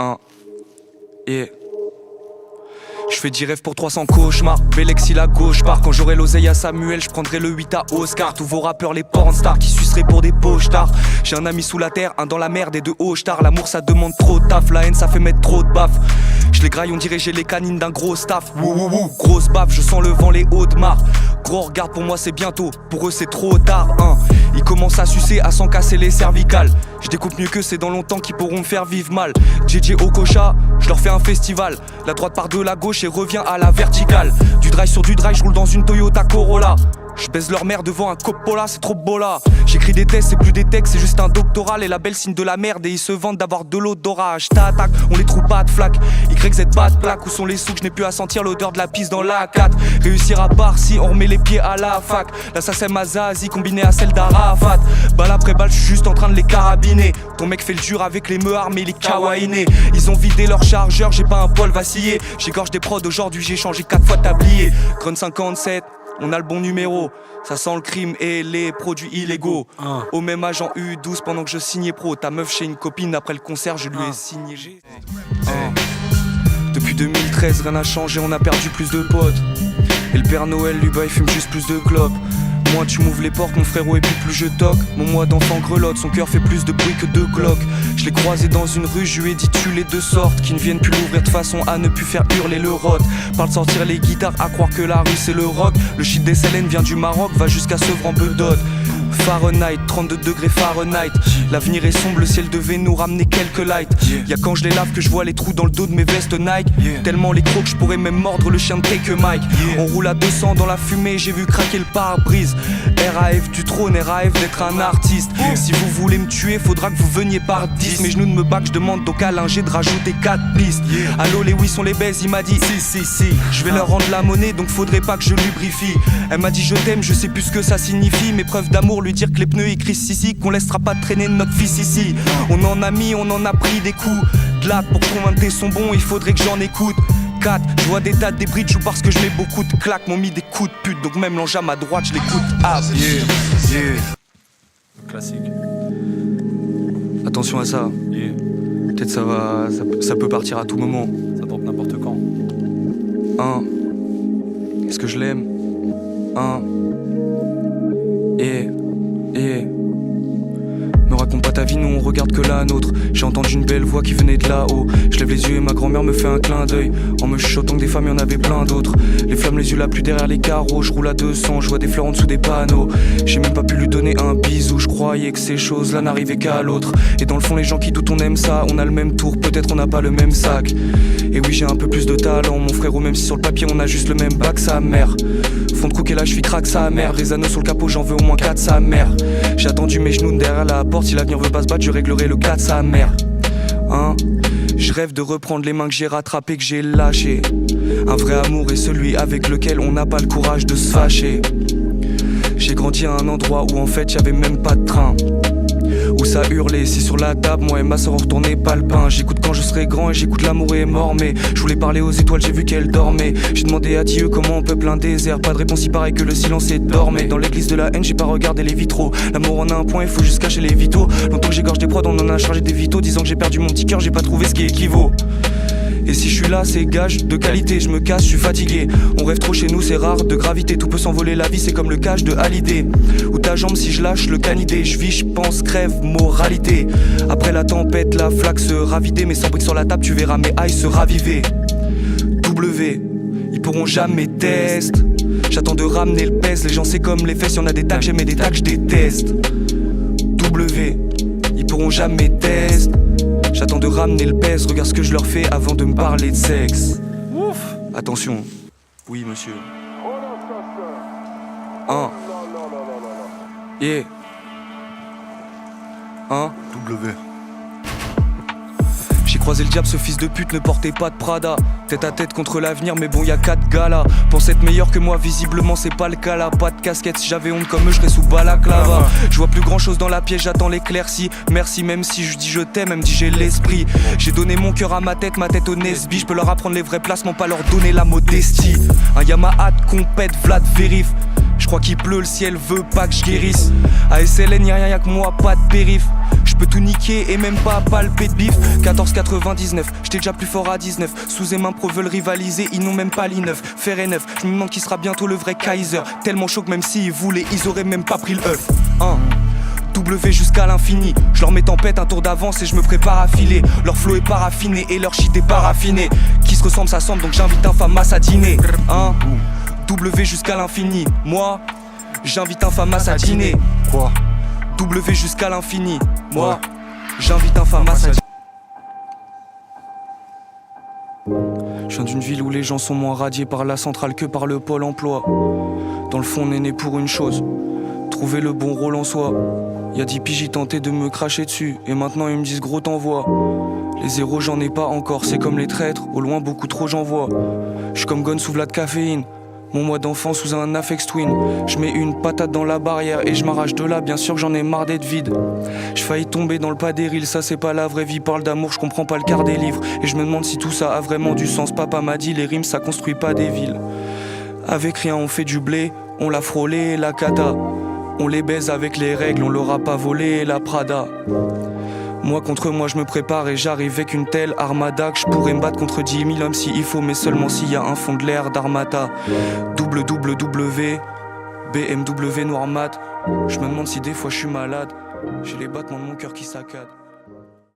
Yeah. Je fais 10 rêves pour 300 cauchemars. Bélexi la gauche part. Quand j'aurai l'oseille à Samuel, je prendrai le 8 à Oscar. Tous vos rappeurs, les pornstars qui suceraient pour des pochetars. J'ai un ami sous la terre, un dans la merde et deux hauts-stars. L'amour ça demande trop de taf, la haine ça fait mettre trop de baf. Je les graille, on dirait j'ai les canines d'un gros staff. Wouh, grosse baffe, je sens le vent, les hautes mares. Gros regarde, pour moi c'est bientôt, pour eux c'est trop tard. Ils commencent à sucer, à s'en casser les cervicales. Je découpe mieux que c'est dans longtemps qu'ils pourront me faire vivre mal. JJ Okocha, je leur fais un festival. La droite part de la gauche et revient à la verticale. Du drive sur du drive, je roule dans une Toyota Corolla. Je baise leur mère devant un Coppola, c'est trop beau là. J'écris des tests, c'est plus des textes, c'est juste un doctorat. Les labels signent de la merde et ils se vantent d'avoir de l'odorat. Je t'attaque, on les trouve pas de flaque. YZ pas de plaque, où sont les sous que je n'ai plus à sentir l'odeur de la pisse dans la 4. Réussir à part si on remet les pieds à la fac. Là ça c'est Mazazi combinée à celle d'Arafat. Balle après balle, je suis juste en train de les carabiner. Ton mec fait le dur avec les meurs mais les kawainés. Ils ont vidé leur chargeur, j'ai pas un poil vacillé. J'égorge des prods, aujourd'hui j'ai changé 4 fois de tablier. Crun 57. On a le bon numéro, ça sent le crime et les produits illégaux. Au même âge en U12 pendant que je signais pro. Ta meuf chez une copine, après le concert je lui ai signé. Depuis 2013 rien n'a changé, on a perdu plus de potes. Et le Père Noël lui bah il fume juste plus de clopes. Moi tu m'ouvres les portes mon frérot et puis plus je toque. Mon moi d'enfant grelotte, son cœur fait plus de bruit que de Glock. Je l'ai croisé dans une rue, je lui ai dit tue les deux sortes. Qui ne viennent plus l'ouvrir de façon à ne plus faire hurler le rot. Parle de sortir les guitares, à croire que la rue c'est le rock. Le shit des Célènes vient du Maroc, va jusqu'à Sevran Bedotte. Fahrenheit, 32 degrés Fahrenheit. L'avenir est sombre, le ciel devait nous ramener quelques lights. Y'a quand je les lave que je vois les trous dans le dos de mes vestes Nike. Tellement les crocs, je pourrais même mordre le chien de Take a Mike. On roule à 200 dans la fumée, j'ai vu craquer le pare-brise. RAF du trône, RAF d'être un artiste. Si vous voulez me tuer, faudra que vous veniez par 10. Mes genoux de me back, je demande donc à Linger de rajouter 4 pistes. Allô les oui sont les baises, il m'a dit si. Je vais leur rendre la monnaie donc faudrait pas que je lubrifie. Elle m'a dit je t'aime, je sais plus ce que ça signifie. Mes preuves d'amour, lui dire que les pneus écrits ici, qu'on laissera pas traîner notre fils ici. On en a mis, on en a pris des coups. De là pour convaincre son bon, il faudrait que j'en écoute 4, je vois des tas de débris de joues parce que je mets beaucoup de claques. M'ont mis des coups de pute, donc même l'enjam à droite je l'écoute. Classique. Attention à ça. Peut-être ça peut partir à tout moment. Ça tombe n'importe quand. Est-ce que je l'aime? Me raconte pas ta vie, nous on regarde que la nôtre. J'ai entendu une belle voix qui venait de là-haut. Je lève les yeux et ma grand-mère me fait un clin d'œil. En me chuchotant que des femmes, y'en avait plein d'autres. Les flammes, les yeux là plus derrière les carreaux. Je roule à 200, je vois des fleurs en dessous des panneaux. J'ai même pas pu lui donner un bisou. Je croyais que ces choses-là n'arrivaient qu'à l'autre. Et dans le fond, les gens qui doutent, on aime ça. On a le même tour, peut-être on n'a pas le même sac. Et oui, j'ai un peu plus de talent, mon frérot, même si sur le papier on a juste le même bac, sa mère. Fond de croquet là, je suis craque sa mère. Des anneaux sur le capot, j'en veux au moins 4 sa mère. J'ai attendu mes genoux derrière la porte. Si l'avenir veut pas se battre, je réglerai le cas de sa mère. Je rêve de reprendre les mains que j'ai rattrapées, que j'ai lâchées. Un vrai amour est celui avec lequel on n'a pas le courage de se fâcher. J'ai grandi à un endroit où en fait y'avait même pas de train. Où ça hurlait, c'est sur la table, moi et ma soeur on retournait pas le pain. J'écoute quand je serai grand et j'écoute l'amour est mort. Mais je voulais parler aux étoiles, j'ai vu qu'elles dormaient. J'ai demandé à Dieu comment on peuple un désert. Pas de réponse, il paraît que le silence est dormait. Dans l'église de la haine, j'ai pas regardé les vitraux. L'amour en a un point, il faut juste cacher les vitaux. Longtemps que j'égorge des prods, on en a chargé des vitaux. Disant que j'ai perdu mon petit cœur, j'ai pas trouvé ce qui équivaut. Et si je suis là, c'est gage de qualité. Je me casse, je suis fatigué. On rêve trop chez nous, c'est rare de gravité. Tout peut s'envoler, la vie c'est comme le cache de Hallyday. Ou ta jambe si je lâche le canidé. Je vis, je pense, crève, moralité. Après la tempête, la flaque se ravider. Mais sans briques sur la table, tu verras mes hailles se raviver. W, ils pourront jamais test. J'attends de ramener le pèse. Les gens c'est comme les fesses, y'en a des tags, j'aime et des tags, je déteste. W, ils pourront jamais test. J'attends de ramener le pèse, regarde ce que je leur fais avant de me parler de sexe. Ouf. Attention. Oui, monsieur. W. J'ai croisé le diable, ce fils de pute ne portait pas de Prada. Tête à tête contre l'avenir, mais bon y'a 4 gars là. Pense être meilleur que moi, visiblement c'est pas le cas là. Pas de casquette, si j'avais honte comme eux, je serais sous balaclava. Je vois plus grand chose dans la pièce, j'attends l'éclaircie. Merci même si je dis je t'aime, elle me dit j'ai l'esprit. J'ai donné mon cœur à ma tête au Nesby. Je peux leur apprendre les vrais placements, pas leur donner la modestie. Un Yamaha de compète, Vlad vérif. Je crois qu'il pleut, le ciel veut pas que je guérisse. À SLN y'a rien, y'a que moi, pas de périph'. Je J'peux tout niquer et même pas palper de bif. 14,99, j'étais déjà plus fort à 19. Sous et main pro veulent rivaliser, ils n'ont même pas l'I9. Fer et neuf, je me demande qui sera bientôt le vrai Kaiser. Tellement chaud que même s'ils voulaient, ils auraient même pas pris le œuf. W jusqu'à l'infini. Je leur mets tempête un tour d'avance et je me prépare à filer. Leur flow est paraffiné et leur shit est paraffiné. Qui se ressemble s'assemble donc j'invite un Famas à dîner. W jusqu'à l'infini. Moi, j'invite un Famas à dîner. Quoi? W jusqu'à l'infini. Moi, j'invite un Famas à dîner. Je viens d'une ville où les gens sont moins radiés par la centrale que par le pôle emploi. Dans le fond on est né pour une chose, trouver le bon rôle en soi. Y'a 10 piges j'ai tenté de me cracher dessus et maintenant ils me disent gros t'envoies. Les zéros j'en ai pas encore, c'est comme les traîtres, au loin beaucoup trop j'en vois. J'suis comme Gon sous de caféine, mon moi d'enfant sous un Afex Twin. J'mets une patate dans la barrière et j'm'arrache de là, bien sûr que j'en ai marre d'être vide. J'faillis tomber dans le pas des reels, ça c'est pas la vraie vie. Parle d'amour, j'comprends pas le quart des livres. Et je me demande si tout ça a vraiment du sens. Papa m'a dit les rimes ça construit pas des villes. Avec rien on fait du blé, on l'a frôlé la cata. On les baise avec les règles, on leur a pas volé la Prada. Moi contre moi je me prépare et j'arrive avec une telle armada que je pourrais me battre contre 10 000 hommes s'il faut, mais seulement s'il y a un fond de l'air d'Armata. WWW, BMW noir mat. Je me demande si des fois je suis malade. J'ai les battements de mon cœur qui saccadent.